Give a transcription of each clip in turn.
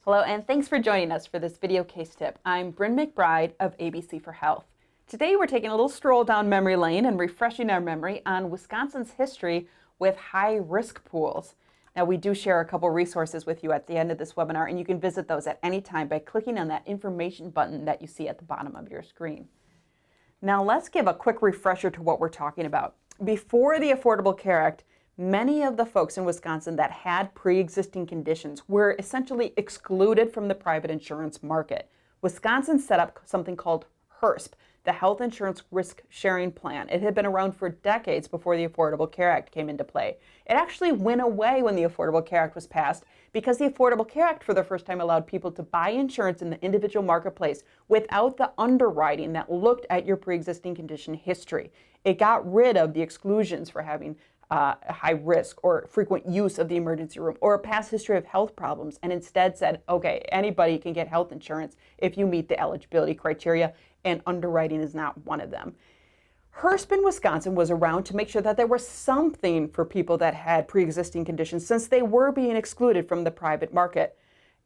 Hello, and thanks for joining us for this video case tip. I'm Brynne McBride of ABC for Health. Today we're taking a little stroll down memory lane and refreshing our memory on Wisconsin's history with high-risk pools. Now, we do share a couple resources with you at the end of this webinar, and you can visit those at any time by clicking on that information button that you see at the bottom of your screen. Now, let's give a quick refresher to what we're talking about. Before the Affordable Care Act, many of the folks in Wisconsin that had pre-existing conditions were essentially excluded from the private insurance market. Wisconsin set up something called HIRSP, the Health Insurance Risk Sharing Plan. It had been around for decades before the Affordable Care Act came into play. It actually went away when the Affordable Care Act was passed because the Affordable Care Act for the first time allowed people to buy insurance in the individual marketplace without the underwriting that looked at your pre-existing condition history. It got rid of the exclusions for having high risk or frequent use of the emergency room or a past history of health problems, and instead said, okay, anybody can get health insurance if you meet the eligibility criteria, and underwriting is not one of them. HIRSP in Wisconsin was around to make sure that there was something for people that had pre-existing conditions since they were being excluded from the private market.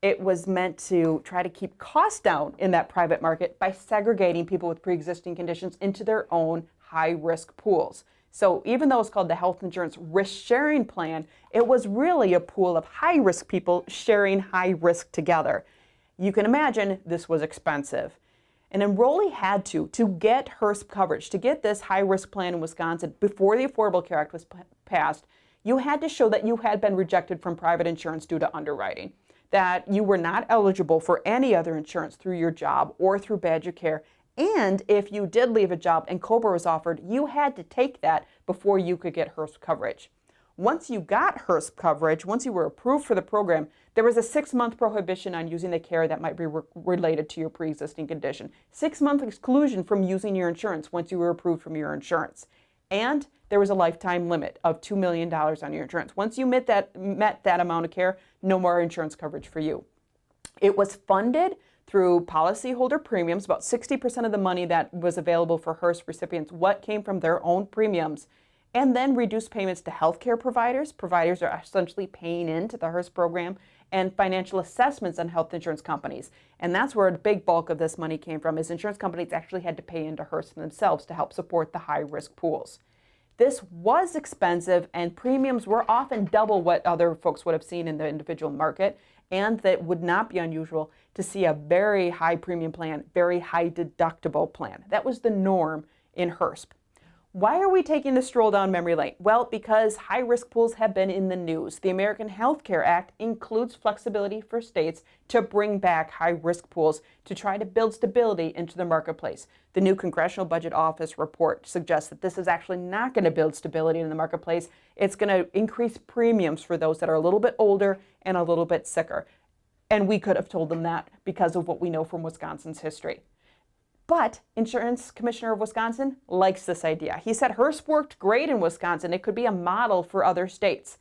It was meant to try to keep costs down in that private market by segregating people with pre-existing conditions into their own high-risk pools. So even though it's called the Health Insurance Risk Sharing Plan, it was really a pool of high-risk people sharing high risk together. You can imagine this was expensive. An enrollee had to get HIRSP coverage, to get this high-risk plan in Wisconsin before the Affordable Care Act was passed, you had to show that you had been rejected from private insurance due to underwriting, that you were not eligible for any other insurance through your job or through Badger Care. And if you did leave a job and COBRA was offered, you had to take that before you could get HIRSP coverage. Once you got HIRSP coverage, once you were approved for the program, there was a 6-month prohibition on using the care that might be related to your pre-existing condition. 6-month exclusion from using your insurance once you were approved from your insurance. And there was a lifetime limit of $2 million on your insurance. Once you met that amount of care, no more insurance coverage for you. It was funded through policyholder premiums. About 60% of the money that was available for HIRSP recipients came from their own premiums, and then reduced payments to healthcare providers. Providers are essentially paying into the HIRSP program, and financial assessments on health insurance companies. And that's where a big bulk of this money came from, is insurance companies actually had to pay into HIRSP themselves to help support the high-risk pools. This was expensive, and premiums were often double what other folks would have seen in the individual market, and that would not be unusual to see a very high premium plan, very high deductible plan. That was the norm in HIRSP. Why are we taking the stroll down memory lane? Well, because high-risk pools have been in the news. The American Health Care Act includes flexibility for states to bring back high-risk pools to try to build stability into the marketplace. The new Congressional Budget Office report suggests that this is actually not going to build stability in the marketplace. It's going to increase premiums for those that are a little bit older and a little bit sicker. And we could have told them that because of what we know from Wisconsin's history. But Insurance Commissioner of Wisconsin likes this idea. He said HIRSP worked great in Wisconsin. It could be a model for other states.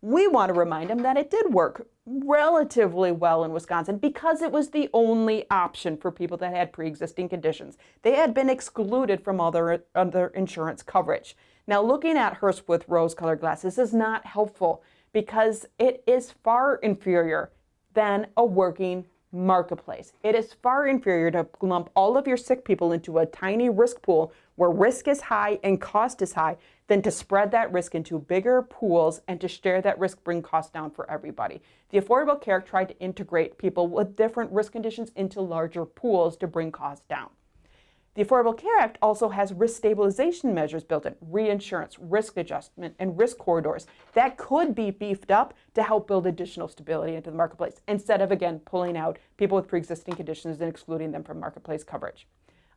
We want to remind him that it did work relatively well in Wisconsin because it was the only option for people that had pre-existing conditions. They had been excluded from other insurance coverage. Now, looking at HIRSP with rose-colored glasses is not helpful because it is far inferior than a working marketplace. It is far inferior to lump all of your sick people into a tiny risk pool where risk is high and cost is high than to spread that risk into bigger pools and to share that risk, bring costs down for everybody. The Affordable Care Act tried to integrate people with different risk conditions into larger pools to bring costs down. The Affordable Care Act also has risk stabilization measures built in, reinsurance, risk adjustment, and risk corridors that could be beefed up to help build additional stability into the marketplace, instead of, again, pulling out people with pre-existing conditions and excluding them from marketplace coverage.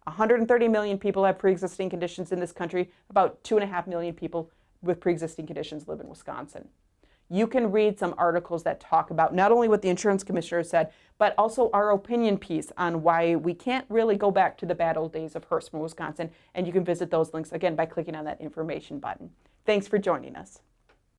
130 million people have pre-existing conditions in this country. About 2.5 million people with pre-existing conditions live in Wisconsin. You can read some articles that talk about not only what the insurance commissioner said, but also our opinion piece on why we can't really go back to the bad old days of HIRSP in Wisconsin. And you can visit those links, again, by clicking on that information button. Thanks for joining us.